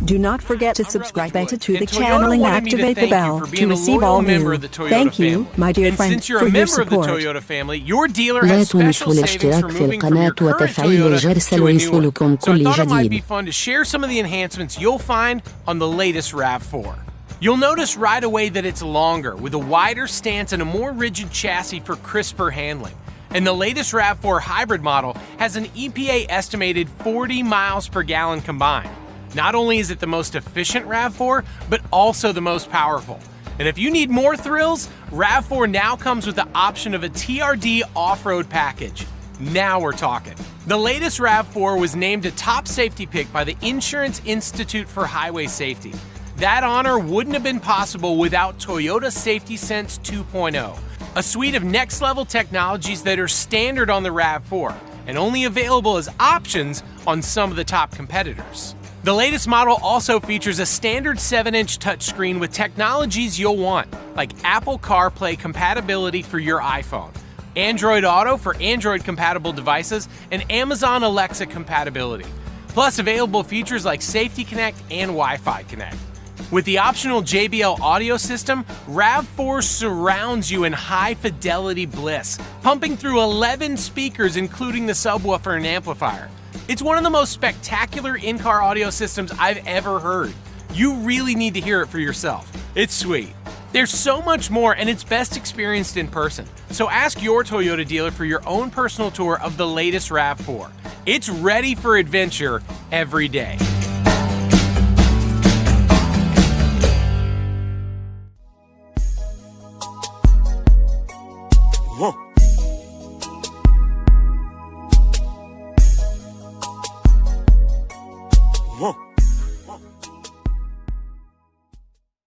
Do not forget to subscribe to the channel and activate the bell to receive all news. Thank you, my dear friend, for your support. لا تنسوا الاشتراك في القناة وتفعيل الجرس ليصلكم كل جديد. You'll notice right away that it's longer, with a wider stance and a more rigid chassis for crisper handling. And the latest RAV4 hybrid model has an EPA estimated 40 miles per gallon combined. Not only is it the most efficient RAV4, but also the most powerful. And if you need more thrills, RAV4 now comes with the option of a TRD off-road package. Now we're talking. The latest RAV4 was named a top safety pick by the Insurance Institute for Highway Safety. That honor wouldn't have been possible without Toyota Safety Sense 2.0, a suite of next-level technologies that are standard on the RAV4 and only available as options on some of the top competitors. The latest model also features a standard 7-inch touchscreen with technologies you'll want, like Apple CarPlay compatibility for your iPhone, Android Auto for Android-compatible devices, and Amazon Alexa compatibility, plus available features like Safety Connect and Wi-Fi Connect. With the optional JBL audio system, RAV4 surrounds you in high-fidelity bliss, pumping through 11 speakers including the subwoofer and amplifier. It's one of the most spectacular in-car audio systems I've ever heard. You really need to hear it for yourself. It's sweet. There's so much more, and it's best experienced in person. So ask your Toyota dealer for your own personal tour of the latest RAV4. It's ready for adventure every day.